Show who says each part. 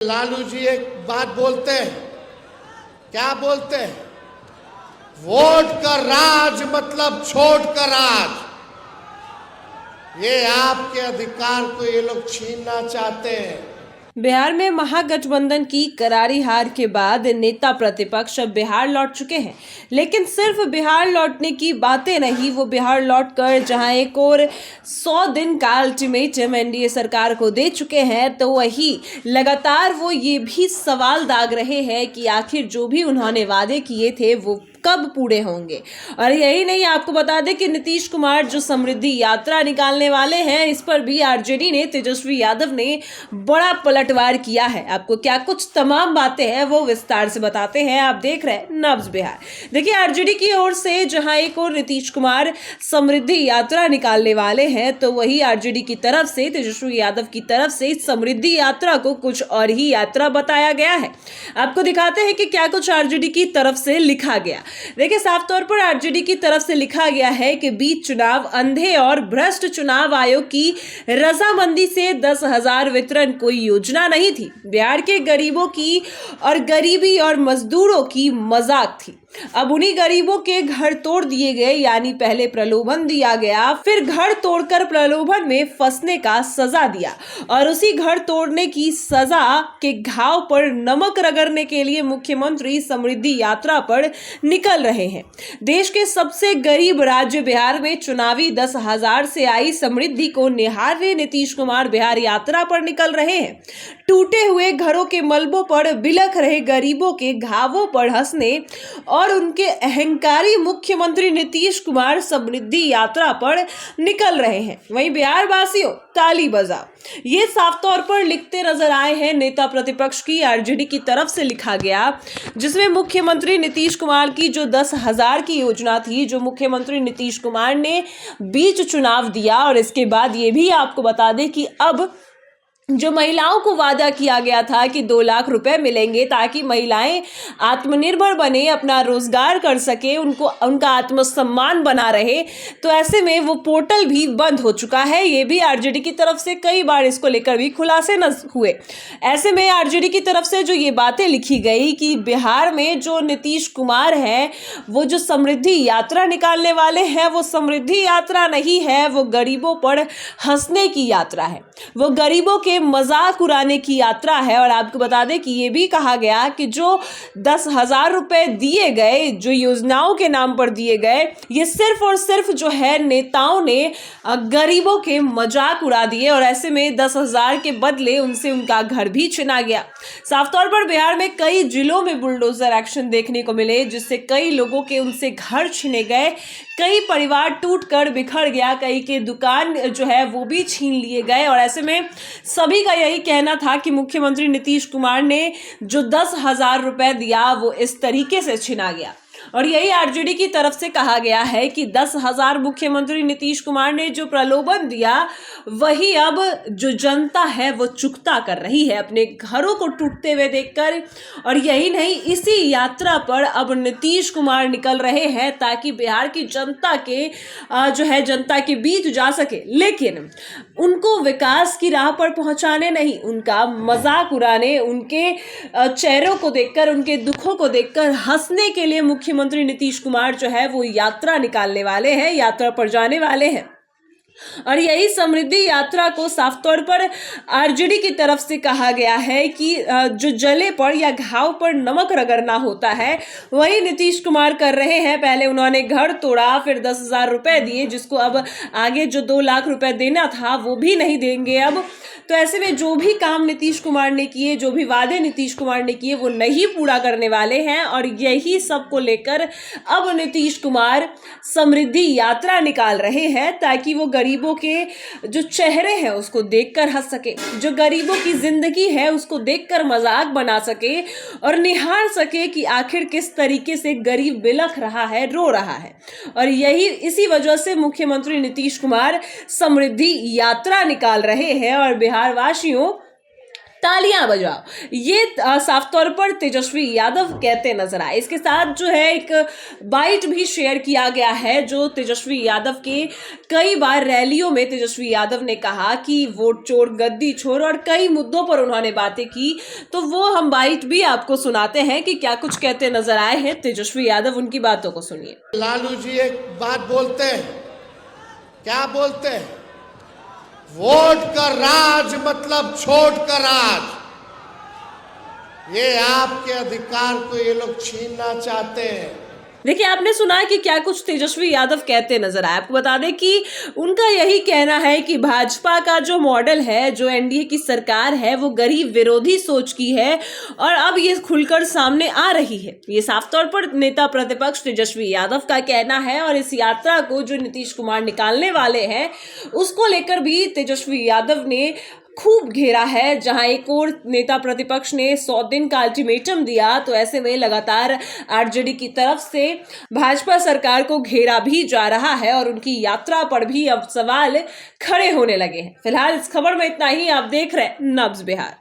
Speaker 1: लालू जी एक बात बोलते हैं, क्या बोलते हैं? वोट का राज मतलब छोट का राज। ये आपके अधिकार को ये लोग छीनना चाहते हैं।
Speaker 2: बिहार में महागठबंधन की करारी हार के बाद नेता प्रतिपक्ष अब बिहार लौट चुके हैं, लेकिन सिर्फ बिहार लौटने की बातें नहीं, वो बिहार लौटकर जहां एक और 100 दिन का अल्टीमेटम एनडीए सरकार को दे चुके हैं, तो वही लगातार वो ये भी सवाल दाग रहे हैं कि आखिर जो भी उन्होंने वादे किए थे वो कब पूरे होंगे। और यही नहीं, आपको बता दें कि नीतीश कुमार जो समृद्धि यात्रा निकालने वाले हैं, इस पर भी आरजेडी ने, तेजस्वी यादव ने बड़ा पलटवार किया है। आपको क्या कुछ तमाम बातें हैं वो विस्तार से बताते हैं। आप देख रहे हैं नब्ज बिहार। देखिए, आरजेडी की ओर से जहां एक और नीतीश कुमार समृद्धि यात्रा निकालने वाले हैं, तो वही आरजेडी की तरफ से, तेजस्वी यादव की तरफ से समृद्धि यात्रा को कुछ और ही यात्रा बताया गया है। आपको दिखाते हैं कि क्या कुछ आरजेडी की तरफ से लिखा गया। देखिए, साफ तौर पर आरजेडी की तरफ से लिखा गया है कि बीच चुनाव अंधे और भ्रष्ट चुनाव आयोग की रजामंदी से 10,000 वितरण कोई योजना नहीं थी। बिहार के गरीबों की और गरीबी और मजदूरों की मजाक थी। अब उन्हीं गरीबों के घर तोड़ दिए गए, यानी पहले प्रलोभन दिया गया, फिर घर तोड़कर प्रलोभन में फंसने का सजा दिया, और उसी घर तोड़ने की सजा के घाव पर नमक रगड़ने के लिए मुख्यमंत्री समृद्धि यात्रा पर निकल रहे हैं। देश के सबसे गरीब राज्य बिहार में चुनावी 10,000 से आई समृद्धि को निहारने नीतीश कुमार बिहार यात्रा पर निकल रहे हैं। टूटे हुए घरों के मलबों पर बिलख रहे गरीबों के घावों पर हंसने और उनके अहंकारी मुख्यमंत्री नीतीश कुमार समृद्धि यात्रा पर निकल रहे हैं। वहीं बिहार वासियों, ताली बजाओ, ये साफ तौर पर लिखते नजर आए हैं नेता प्रतिपक्ष की आरजेडी की तरफ से लिखा गया, जिसमें मुख्यमंत्री नीतीश कुमार की जो 10,000 की योजना थी, जो मुख्यमंत्री नीतीश कुमार ने बीच चुनाव दिया, और इसके बाद ये भी आपको बता दें कि अब जो महिलाओं को वादा किया गया था कि 2 लाख रुपए मिलेंगे ताकि महिलाएं आत्मनिर्भर बने, अपना रोजगार कर सके, उनको उनका आत्मसम्मान बना रहे, तो ऐसे में वो पोर्टल भी बंद हो चुका है। ये भी आरजेडी की तरफ से कई बार इसको लेकर भी खुलासे न हुए। ऐसे में आरजेडी की तरफ से जो ये बातें लिखी गई कि बिहार में जो नीतीश कुमार है, वो जो समृद्धि यात्रा निकालने वाले हैं, वो समृद्धि यात्रा नहीं है, वो गरीबों पर हंसने की यात्रा है, वो गरीबों के मजाक उड़ाने की यात्रा है। और आपको बता दें कि ये भी कहा गया कि जो 10,000 रुपए दिए गए, जो योजनाओं के नाम पर दिए गए, ये सिर्फ और सिर्फ जो है नेताओं ने गरीबों के मजाक उड़ा दिए, और ऐसे में 10,000 के बदले उनसे उनका घर भी छीना गया। साफ तौर पर बिहार में कई जिलों में बुलडोजर एक्शन देखने को मिले, जिससे कई लोगों के उनसे घर छीने गए, कई परिवार टूटकर बिखर गया, कई के दुकान जो है वो भी छीन लिए गए। और ऐसे में सभी का यही कहना था कि मुख्यमंत्री नीतीश कुमार ने जो 10,000 रुपए दिया वो इस तरीके से छीना गया। और यही आरजेडी की तरफ से कहा गया है कि 10,000 मुख्यमंत्री नीतीश कुमार ने जो प्रलोभन दिया, वही अब जो जनता है वो चुकता कर रही है अपने घरों को टूटते हुए देखकर। और यही नहीं, इसी यात्रा पर अब नीतीश कुमार निकल रहे हैं ताकि बिहार की जनता के जो है जनता के बीच जा सके, लेकिन उनको विकास की राह पर पहुंचाने नहीं, उनका मजाक उड़ाने, उनके चेहरों को देखकर, उनके दुखों को देखकर हंसने के लिए मुख्यमंत्री नीतीश कुमार जो है वो यात्रा निकालने वाले हैं, यात्रा पर जाने वाले हैं। और यही समृद्धि यात्रा को साफ तौर पर आरजेडी की तरफ से कहा गया है कि जो जले पर या घाव पर नमक रगड़ना होता है, वही नीतीश कुमार कर रहे हैं। पहले उन्होंने घर तोड़ा, फिर 10,000 रुपए दिए, जिसको अब आगे जो 2 लाख रुपए देना था वो भी नहीं देंगे अब। तो ऐसे में जो भी काम नीतीश कुमार ने किए, जो भी वादे नीतीश कुमार ने किए, वो नहीं पूरा करने वाले हैं। और यही सब को लेकर अब नीतीश कुमार समृद्धि यात्रा निकाल रहे हैं ताकि वो गरीबों के जो चेहरे हैं उसको देखकर हंस सके, जो गरीबों की जिंदगी है उसको देखकर मजाक बना सके, और निहार सके कि आखिर किस तरीके से गरीब बिलख रहा है, रो रहा है। और यही इसी वजह से मुख्यमंत्री नीतीश कुमार समृद्धि यात्रा निकाल रहे हैं। और बिहार वासियों, तालियां बजाओ, ये साफ तौर पर तेजस्वी यादव कहते नजर आए। इसके साथ जो है एक बाइट भी शेयर किया गया है जो तेजस्वी यादव के कई बार रैलियों में तेजस्वी यादव ने कहा कि वोट चोर गद्दी छोर, और कई मुद्दों पर उन्होंने बातें की। तो वो हम बाइट भी आपको सुनाते हैं कि क्या कुछ कहते नजर आए हैं तेजस्वी यादव, उनकी बातों को सुनिए।
Speaker 1: लालू जी एक बात बोलते हैं, क्या बोलते हैं? वोट का राज मतलब छोट का राज। ये आपके अधिकार को ये लोग छीनना चाहते हैं।
Speaker 2: देखिए, आपने सुना कि क्या कुछ तेजस्वी यादव कहते नजर आए। आपको बता दें कि उनका यही कहना है कि भाजपा का जो मॉडल है, जो एनडीए की सरकार है, वो गरीब विरोधी सोच की है और अब ये खुलकर सामने आ रही है। ये साफ तौर पर नेता प्रतिपक्ष तेजस्वी यादव का कहना है और इस यात्रा को जो नीतीश कुमार निकालने वाले हैं उसको लेकर भी तेजस्वी यादव ने खूब घेरा है। जहां एक और नेता प्रतिपक्ष ने 100 दिन का अल्टीमेटम दिया, तो ऐसे में लगातार आरजेडी की तरफ से भाजपा सरकार को घेरा भी जा रहा है और उनकी यात्रा पर भी अब सवाल खड़े होने लगे हैं। फिलहाल इस खबर में इतना ही। आप देख रहे हैं नब्ज बिहार।